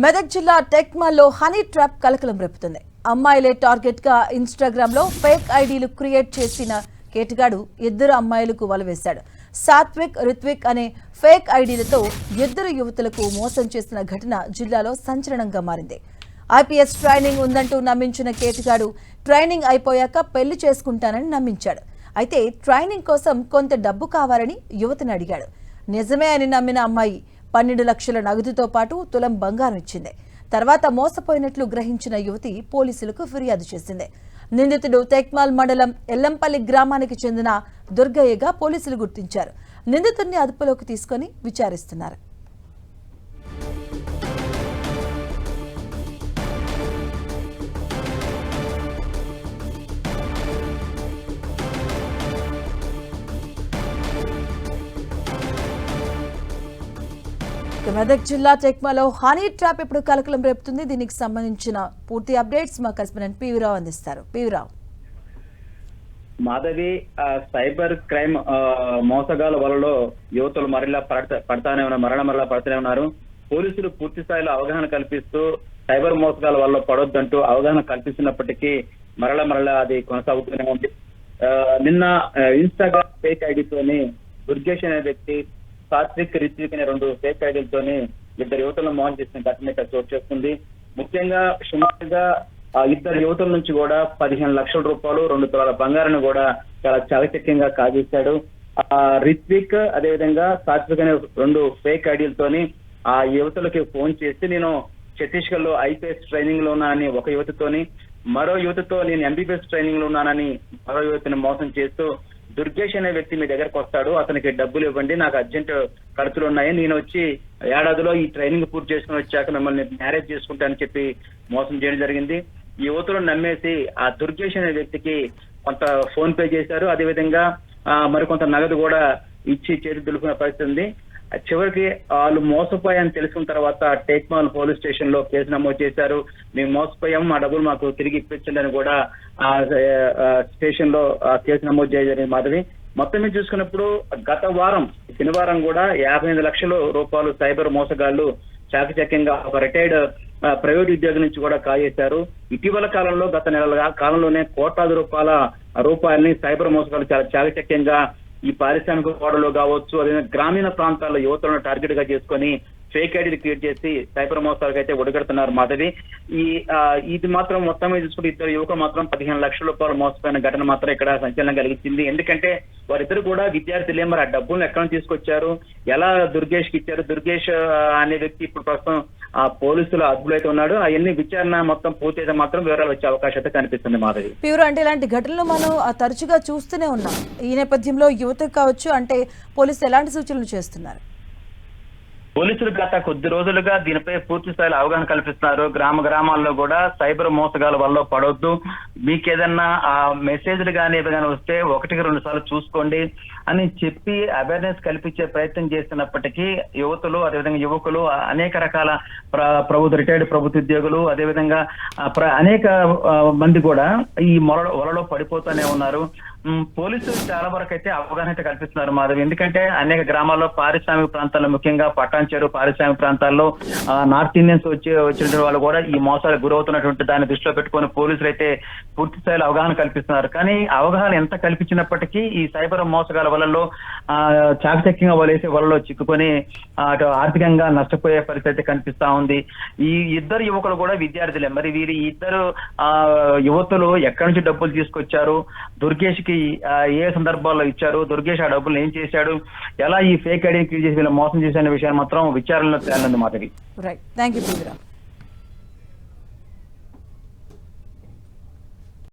మెదక్ జిల్లా టెక్మాల్లో honey trap కలకలం రేపుతుంది. అమ్మాయిలే టార్గెట్ గా ఇన్‌స్టాగ్రామ్ లో ఫేక్ ఐడీలు క్రియేట్ చేసిన కేటగాడు ఇద్దరు అమ్మాయిలకు వలవేశాడు. సాత్విక్, రిత్విక్ అనే ఫేక్ ఐడీలతో ఇద్దరు యువతులకు మోసం చేసిన ఘటన జిల్లాలో సంచలనంగా మారింది. ఐపీఎస్ ట్రైనింగ్ ఉందంటూ నమ్మించిన కేటగాడు ట్రైనింగ్ అయిపోయాక పెళ్లి చేసుకుంటానని నమ్మించాడు. అయితే ట్రైనింగ్ కోసం కొంత డబ్బు కావాలని యువతిని అడిగాడు. నిజమే అని నమ్మిన అమ్మాయి 12 లక్షల నగదుతో పాటు తులం బంగారం ఇచ్చింది. తర్వాత మోసపోయినట్లు గ్రహించిన యువతి పోలీసులకు ఫిర్యాదు చేసింది. నిందితుడు టెక్మాల్ మండలం ఎల్లంపల్లి గ్రామానికి చెందిన దుర్గయ్యగా పోలీసులు గుర్తించారు. నిందితుడిని అదుపులోకి తీసుకొని విచారిస్తున్నారు. మెదక్ జిల్లా టెక్మాలో హనీ ట్రాప్ ఇప్పుడు కలకలం రేపుతుంది. దీనికి సంబంధించిన పూర్తి అప్డేట్స్ మా కరెస్పాండెంట్ పివిరావు అందిస్తారు. పివిరావు. మాధవి, సైబర్ క్రైమ్ మోసగాల వలలో యువతులు మరలా పడతానే ఉన్నారు. పోలీసులు పూర్తి స్థాయిలో అవగాహన కల్పిస్తూ సైబర్ మోసగాల వల్ల పడొద్దంటూ అవగాహన కల్పిస్తున్నప్పటికీ మరలా అది కొనసాగుతూనే ఉంది. నిన్న ఇన్స్టాగ్రామ్ ఫేక్ ఐడితోని దుర్గేష్ అనే వ్యక్తి, సాత్విక్, రిత్విక్ అనే 2 ఫేక్ ఐడీలతోని ఇద్దరు యువతులను మోసం చేసిన ఘటన ఇక్కడ చోటు చేసుకుంది. ముఖ్యంగా సుమారుగా ఇద్దరు యువతుల నుంచి కూడా 15 లక్షల రూపాయలు, 2 తులాల బంగారాన్ని కూడా చాలా చాకచక్యంగా కాజేశాడు. రిత్విక్ అదేవిధంగా సాత్విక్ అనే 2 ఫేక్ ఐడీలతోని ఆ యువతులకి ఫోన్ చేసి నేను ఛత్తీస్గఢ్ లో ఐపీఎస్ ట్రైనింగ్ లో ఉన్నానని ఒక యువతితోని, మరో యువతితో నేను ఎంబీబీఎస్ ట్రైనింగ్ లో ఉన్నానని మరో యువతిని మోసం చేస్తూ దుర్గేష్ అనే వ్యక్తి మీ దగ్గరకు వస్తాడు, అతనికి డబ్బులు ఇవ్వండి, నాకు అర్జెంట్ ఖర్చులు ఉన్నాయి, నేను వచ్చి ఏడాదిలో ఈ ట్రైనింగ్ పూర్తి చేసుకుని వచ్చాక మిమ్మల్ని మ్యారేజ్ చేసుకుంటానని చెప్పి మోసం చేయడం జరిగింది. ఈ యువతులను నమ్మేసి ఆ దుర్గేష్ అనే వ్యక్తికి కొంత ఫోన్ పే చేశారు. అదేవిధంగా మరికొంత నగదు కూడా ఇచ్చి చేతి దులుపుకునే పరిస్థితి ఉంది. చివరికి వాళ్ళు మోసపోయాయని తెలుసుకున్న తర్వాత టేక్మాల్ పోలీస్ స్టేషన్ లో కేసు నమోదు చేశారు. మేము మోసపోయాము, మా డబ్బులు మాకు తిరిగి ఇప్పించండి అని కూడా ఆ స్టేషన్ లో కేసు నమోదు చేయడం మాధవి. మొత్తం మీద చూసుకున్నప్పుడు గత వారం శనివారం కూడా 55 లక్షల రూపాయలు సైబర్ మోసగాళ్లు చాకచక్యంగా ఒక రిటైర్డ్ ప్రైవేట్ ఉద్యోగి నుంచి కూడా కాజేశారు. ఇటీవల కాలంలో గత నెలల కాలంలోనే కోట్లాది రూపాయలని సైబర్ మోసగాళ్లు చాలా చాకచక్యంగా ఈ పారిశ్రామిక కోడలో కావచ్చు, అదే గ్రామీణ ప్రాంతాల్లో యువతులను టార్గెట్ గా చేసుకొని ఫేక్ ఐడీలు క్రియేట్ చేసి సైబర్ మోసాలకు అయితే ఒడిగడుతున్నారు మాధవి. ఇది మాత్రం మొత్తం మీద చూసుకుంటే ఇద్దరు యువకులు మాత్రం 15 లక్షల రూపాయలు మోసపోయిన ఘటన మాత్రం ఇక్కడ సంచలనం కలిగించింది. ఎందుకంటే వారిద్దరు కూడా విద్యార్థులే, మరి ఆ డబ్బులను ఎక్కడ తీసుకొచ్చారు, ఎలా దుర్గేష్ కి ఇచ్చారు. దుర్గేష్ అనే వ్యక్తి ఇప్పుడు ప్రస్తుతం ఆ పోలీసుల అదుపులో అయితే ఉన్నాడు. అవన్నీ విచారణ మొత్తం పూర్తయితే మాత్రం వివరాలు వచ్చే అవకాశం అయితే కనిపిస్తుంది మాధవి. ప్యూర్ అంటే ఇలాంటి ఘటనలు మనం తరచుగా చూస్తూనే ఉన్నాం. ఈ నేపథ్యంలో యువతకు కావచ్చు అంటే పోలీసులు ఎలాంటి సూచనలు చేస్తున్నారు? పోలీసులు గత కొద్ది రోజులుగా దీనిపై పూర్తి స్థాయిలో అవగాహన కల్పిస్తున్నారు. గ్రామాల్లో కూడా సైబర్ మోసగాల వల్ల పడవద్దు, మీకు ఏదన్నా ఆ మెసేజ్లు కానీ ఏదైనా వస్తే 1-2 సార్లు చూసుకోండి అని చెప్పి అవేర్నెస్ కల్పించే ప్రయత్నం చేస్తున్నప్పటికీ యువతులు, అదేవిధంగా యువకులు, అనేక రకాల రిటైర్డ్ ప్రభుత్వ ఉద్యోగులు, అదేవిధంగా అనేక మంది కూడా ఈ వలలో పడిపోతూనే ఉన్నారు. పోలీసులు చాలా వరకు అయితే అవగాహన అయితే కల్పిస్తున్నారు మాధవి. ఎందుకంటే అనేక గ్రామాల్లో పారిశ్రామిక ప్రాంతాల్లో, ముఖ్యంగా పటాన్చెరు పారిశ్రామిక ప్రాంతాల్లో నార్త్ ఇండియన్స్ వచ్చిన వాళ్ళు కూడా ఈ మోసాలకు గురవుతున్నటువంటి దాన్ని దృష్టిలో పెట్టుకుని పోలీసులు అయితే పూర్తి స్థాయిలో అవగాహన కల్పిస్తున్నారు. కానీ అవగాహన ఎంత కల్పించినప్పటికీ ఈ సైబర్ మోసగాల వలలో చాకచక్యంగా వలేసే వలలో చిక్కుకొని అటు ఆర్థికంగా నష్టపోయే పరిస్థితి కనిపిస్తా ఉంది. ఈ ఇద్దరు యువకులు కూడా విద్యార్థులే. మరి వీరి ఇద్దరు యువతులు ఎక్కడి నుంచి డబ్బులు తీసుకొచ్చారు, దుర్గేష్ కి ఏ సందర్భాల్లో ఇచ్చారు, దుర్గేష్ ఆ డబ్బులు ఏం చేశాడు, ఎలా ఈ ఫేక్ ఐడీని క్రియేట్ చేసి మోసం చేసిన విషయాన్ని మాత్రం విచారణలో తేలింది మాధవి. Right, thank you.